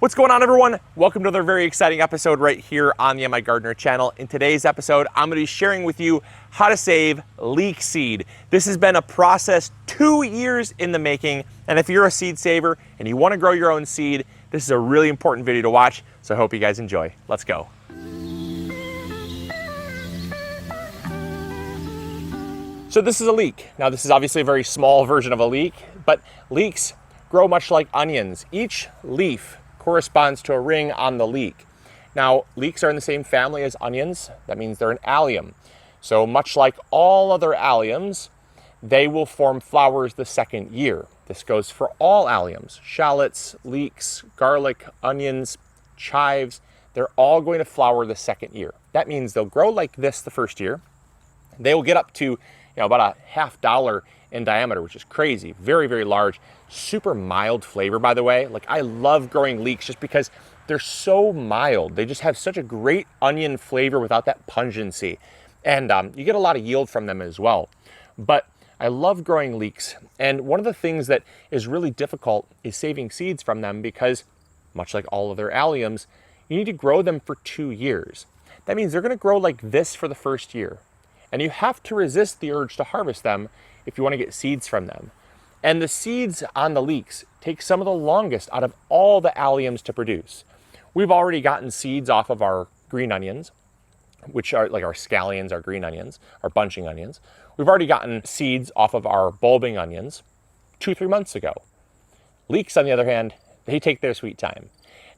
What's going on, everyone? Welcome to another very exciting episode right here on the Am I Gardener channel. In today's episode, I'm going to be sharing with you how to save leek seed. This has been a process 2 years in the making, and if you're a seed saver and you want to grow your own seed, this is a really important video to watch, so I hope you guys enjoy. Let's go. So this is a leek. Now this is obviously a very small version of a leek, but leeks grow much like onions. Each leaf corresponds to a ring on the leek. Now, leeks are in the same family as onions. That means they're an allium. So much like all other alliums, they will form flowers the second year. This goes for all alliums. Shallots, leeks, garlic, onions, chives, they're all going to flower the second year. That means they'll grow like this the first year. They will get up to about a $1/2 in diameter, which is crazy. Very, very large. Super mild flavor, by the way. Like, I love growing leeks just because they're so mild. They just have such a great onion flavor without that pungency. And you get a lot of yield from them as well. But I love growing leeks. And one of the things that is really difficult is saving seeds from them because, much like all other alliums, you need to grow them for 2 years. That means they're going to grow like this for the first year. And you have to resist the urge to harvest them if you want to get seeds from them. And the seeds on the leeks take some of the longest out of all the alliums to produce. We've already gotten seeds off of our green onions, which are like our scallions, our green onions, our bunching onions. We've already gotten seeds off of our bulbing onions 2-3 months ago. Leeks, on the other hand, they take their sweet time.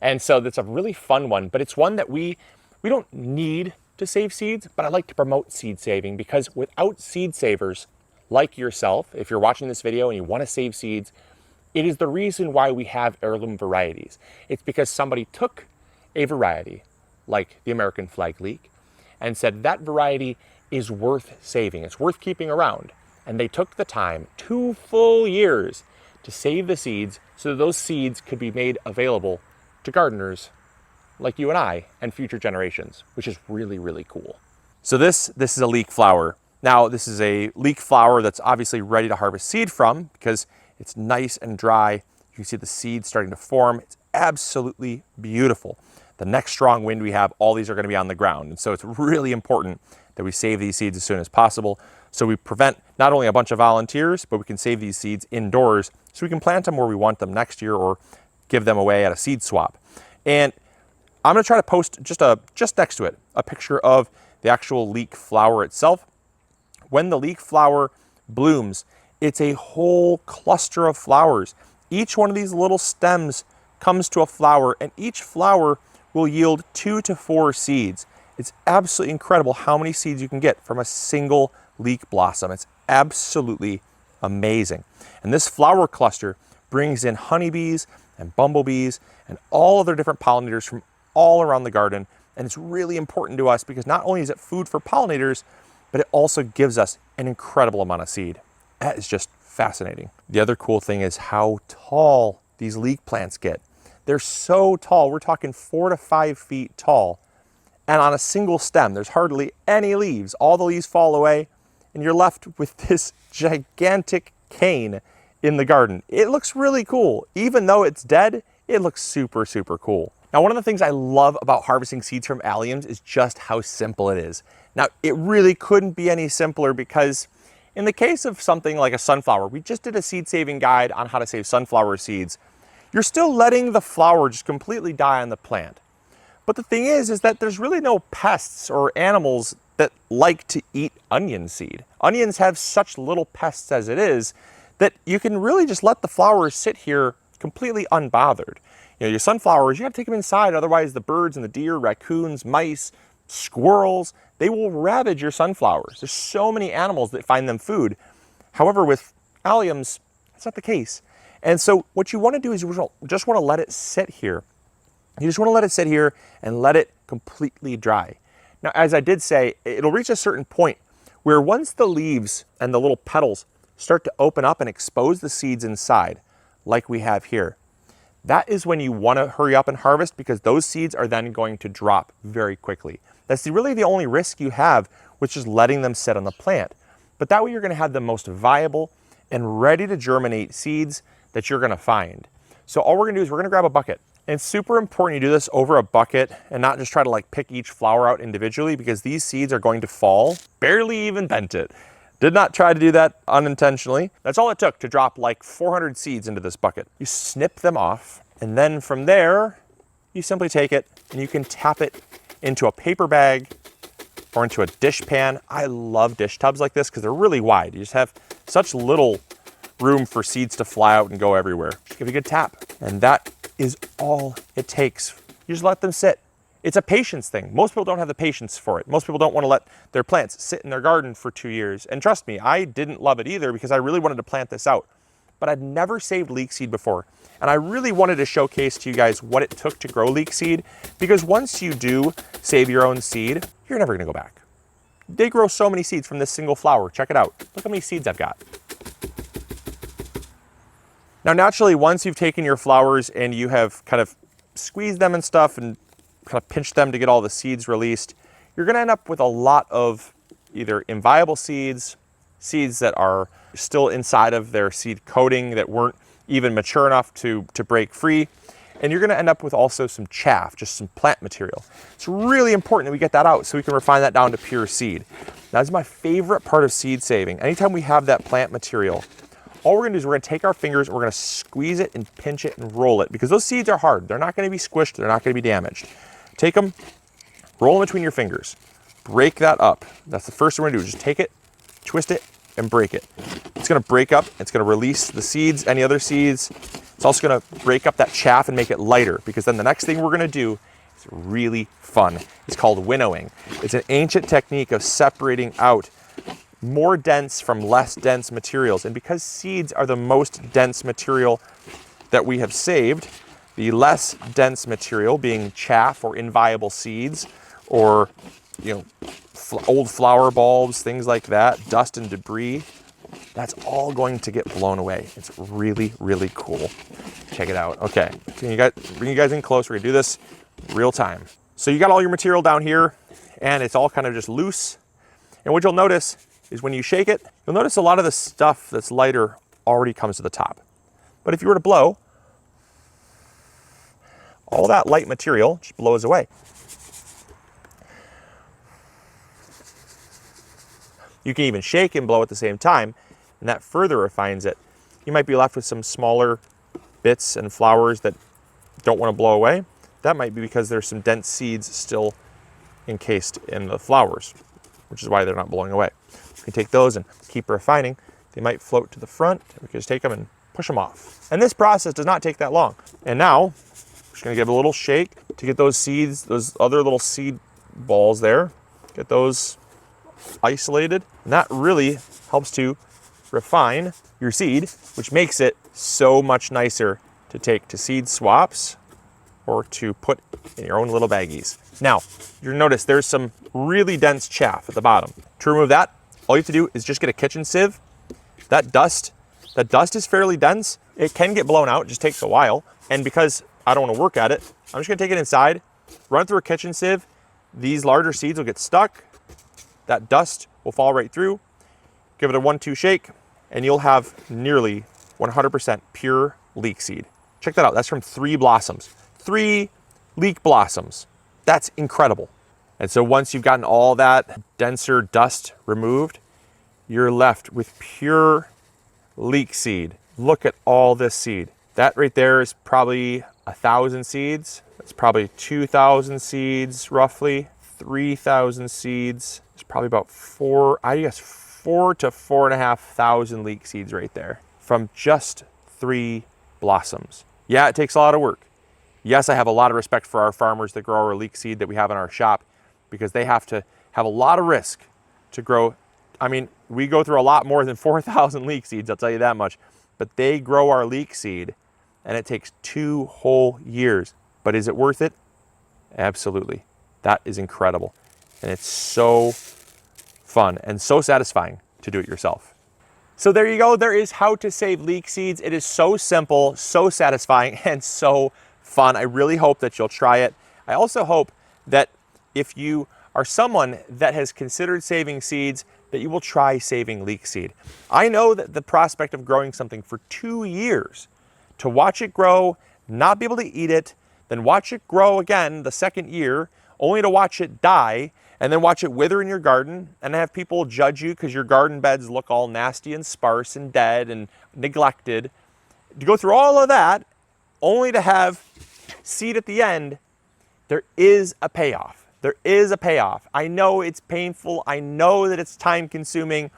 And so that's a really fun one, but it's one that we don't need to save seeds, but I like to promote seed saving because without seed savers like yourself, if you're watching this video and you want to save seeds, it is the reason why we have heirloom varieties. It's because somebody took a variety like the American flag leek and said that variety is worth saving. It's worth keeping around. And they took the time, 2 full years, to save the seeds so that those seeds could be made available to gardeners like you and I and future generations, which is really, really cool. So this is a leek flower. Now, this is a leek flower that's obviously ready to harvest seed from because it's nice and dry. You can see the seeds starting to form. It's absolutely beautiful. The next strong wind we have, all these are going to be on the ground. And so it's really important that we save these seeds as soon as possible. So we prevent not only a bunch of volunteers, but we can save these seeds indoors so we can plant them where we want them next year or give them away at a seed swap. And I'm going to try to post just next to it a picture of the actual leek flower itself. When the leek flower blooms, it's a whole cluster of flowers. Each one of these little stems comes to a flower, and each flower will yield 2 to 4 seeds. It's absolutely incredible how many seeds you can get from a single leek blossom. It's absolutely amazing. And this flower cluster brings in honeybees and bumblebees and all other different pollinators from all around the garden. And it's really important to us because not only is it food for pollinators, but it also gives us an incredible amount of seed. That is just fascinating. The other cool thing is how tall these leek plants get. They're so tall. We're talking 4 to 5 feet tall. And on a single stem, there's hardly any leaves. All the leaves fall away, and you're left with this gigantic cane in the garden. It looks really cool. Even though it's dead, it looks super, super cool. Now, one of the things I love about harvesting seeds from alliums is just how simple it is. Now, it really couldn't be any simpler because in the case of something like a sunflower, we just did a seed saving guide on how to save sunflower seeds. You're still letting the flower just completely die on the plant. But the thing is that there's really no pests or animals that like to eat onion seed. Onions have such little pests as it is that you can really just let the flowers sit here completely unbothered. Your sunflowers, you gotta take them inside, otherwise the birds and the deer, raccoons, mice, squirrels, they will ravage your sunflowers. There's so many animals that find them food. However, with alliums, that's not the case. And so what you want to do is you just want to let it sit here. You just want to let it sit here and let it completely dry. Now, as I did say, it'll reach a certain point where once the leaves and the little petals start to open up and expose the seeds inside, like we have here, that is when you want to hurry up and harvest because those seeds are then going to drop very quickly. That's really the only risk you have with just letting them sit on the plant. But that way you're going to have the most viable and ready to germinate seeds that you're going to find. So all we're going to do is we're going to grab a bucket. And it's super important you do this over a bucket and not just try to like pick each flower out individually, because these seeds are going to fall. Barely even bent it. Did not try to do that unintentionally. That's all it took to drop like 400 seeds into this bucket. You snip them off, and then from there, you simply take it and you can tap it into a paper bag or into a dish pan. I love dish tubs like this because they're really wide. You just have such little room for seeds to fly out and go everywhere. Just give it a good tap. And that is all it takes. You just let them sit. It's a patience thing. Most people don't have the patience for it. Most people don't want to let their plants sit in their garden for 2 years. And trust me, I didn't love it either because I really wanted to plant this out. But I'd never saved leek seed before. And I really wanted to showcase to you guys what it took to grow leek seed, because once you do save your own seed, you're never gonna go back. They grow so many seeds from this single flower. Check it out. Look how many seeds I've got. Now, naturally, once you've taken your flowers and you have kind of squeezed them and stuff and kind of pinched them to get all the seeds released, you're gonna end up with a lot of either inviable seeds, seeds that are still inside of their seed coating that weren't even mature enough to break free. And you're gonna end up with also some chaff, just some plant material. It's really important that we get that out so we can refine that down to pure seed. Now, this is my favorite part of seed saving. Anytime we have that plant material, all we're gonna do is we're gonna take our fingers, we're gonna squeeze it and pinch it and roll it, because those seeds are hard. They're not gonna be squished, they're not gonna be damaged. Take them, roll them between your fingers, break that up. That's the first thing we're gonna do, just take it, twist it, and break it. It's gonna break up, it's gonna release the seeds, any other seeds. It's also gonna break up that chaff and make it lighter, because then the next thing we're gonna do is really fun. It's called winnowing. It's an ancient technique of separating out more dense from less dense materials. And because seeds are the most dense material that we have saved, the less dense material being chaff or inviable seeds, or old flower bulbs, things like that, dust and debris, that's all going to get blown away. It's really, really cool. Check it out. Okay, bring you guys in close. We're gonna do this real time. So you got all your material down here, and it's all kind of just loose. And what you'll notice is when you shake it, you'll notice a lot of the stuff that's lighter already comes to the top. But if you were to blow, all that light material just blows away. You can even shake and blow at the same time, and that further refines it. You might be left with some smaller bits and flowers that don't want to blow away. That might be because there's some dense seeds still encased in the flowers, which is why they're not blowing away. You can take those and keep refining. They might float to the front. We can just take them and push them off. And this process does not take that long. And now, I'm just gonna give it a little shake to get those seeds, those other little seed balls there, get those isolated. And that really helps to refine your seed, which makes it so much nicer to take to seed swaps or to put in your own little baggies. Now, you'll notice there's some really dense chaff at the bottom. To remove that, all you have to do is just get a kitchen sieve. That dust is fairly dense. It can get blown out, it just takes a while. And because I don't want to work at it, I'm just gonna take it inside, run it through a kitchen sieve. These larger seeds will get stuck. That dust will fall right through. Give it a 1-2 shake, and you'll have nearly 100% pure leek seed. Check that out, that's from 3 blossoms. 3 leek blossoms. That's incredible. And so once you've gotten all that denser dust removed, you're left with pure leek seed. Look at all this seed. That right there is probably 1,000 seeds. That's probably 2,000 seeds, roughly 3,000 seeds. It's probably about 4 to 4,500 leek seeds right there from just 3 blossoms. Yeah, it takes a lot of work. Yes, I have a lot of respect for our farmers that grow our leek seed that we have in our shop, because they have to have a lot of risk to grow. I mean, we go through a lot more than 4,000 leek seeds, I'll tell you that much. But they grow our leek seed, and it takes 2 whole years. But is it worth it? Absolutely. That is incredible. And it's so fun and so satisfying to do it yourself. So there you go. There is how to save leek seeds. It is so simple, so satisfying, and so fun. I really hope that you'll try it. I also hope that if you are someone that has considered saving seeds, that you will try saving leek seed. I know that the prospect of growing something for 2 years, to watch it grow, not be able to eat it, then watch it grow again the second year, only to watch it die, and then watch it wither in your garden and have people judge you because your garden beds look all nasty and sparse and dead and neglected. To go through all of that, only to have seed at the end, there is a payoff. There is a payoff. I know it's painful. I know that it's time consuming,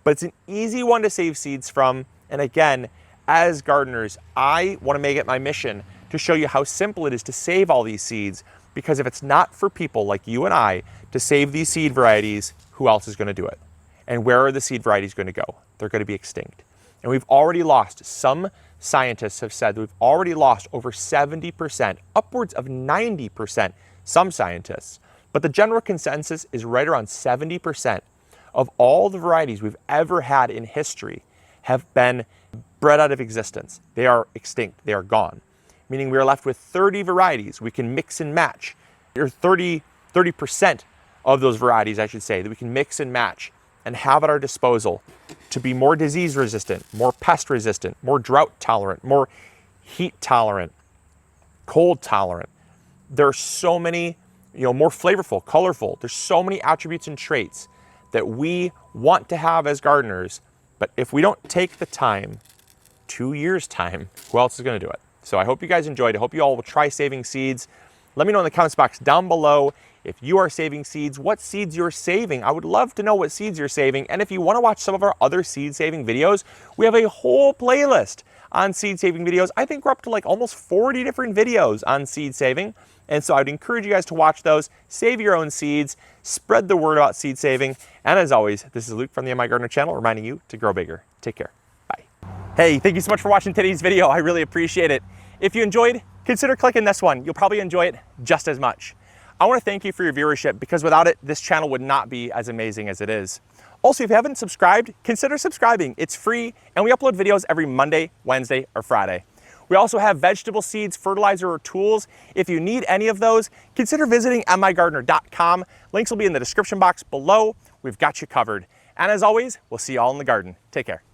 but it's an easy one to save seeds from. And again, as gardeners, I want to make it my mission to show you how simple it is to save all these seeds, because if it's not for people like you and I to save these seed varieties, who else is going to do it? And where are the seed varieties going to go? They're going to be extinct. And we've already lost, some scientists have said that we've already lost over 70%, upwards of 90%, some scientists. But the general consensus is right around 70% of all the varieties we've ever had in history have been bred out of existence. They are extinct, they are gone. Meaning we are left with 30 varieties we can mix and match, or 30% of those varieties, I should say, that we can mix and match and have at our disposal to be more disease resistant, more pest resistant, more drought tolerant, more heat tolerant, cold tolerant. There are so many, more flavorful, colorful. There's so many attributes and traits that we want to have as gardeners, but if we don't take the time, 2 years' time, who else is going to do it? So I hope you guys enjoyed. I hope you all will try saving seeds. Let me know in the comments box down below if you are saving seeds, what seeds you're saving. I would love to know what seeds you're saving. And if you want to watch some of our other seed saving videos, we have a whole playlist on seed saving videos. I think we're up to like almost 40 different videos on seed saving. And so I'd encourage you guys to watch those, save your own seeds, spread the word about seed saving. And as always, this is Luke from the My Gardener channel, reminding you to grow bigger. Take care. Bye. Hey, thank you so much for watching today's video. I really appreciate it. If you enjoyed, consider clicking this one. You'll probably enjoy it just as much. I want to thank you for your viewership, because without it, this channel would not be as amazing as it is. Also, if you haven't subscribed, consider subscribing. It's free, and we upload videos every Monday, Wednesday, or Friday. We also have vegetable seeds, fertilizer, or tools. If you need any of those, consider visiting mygardener.com. Links will be in the description box below. We've got you covered. And as always, we'll see you all in the garden. Take care.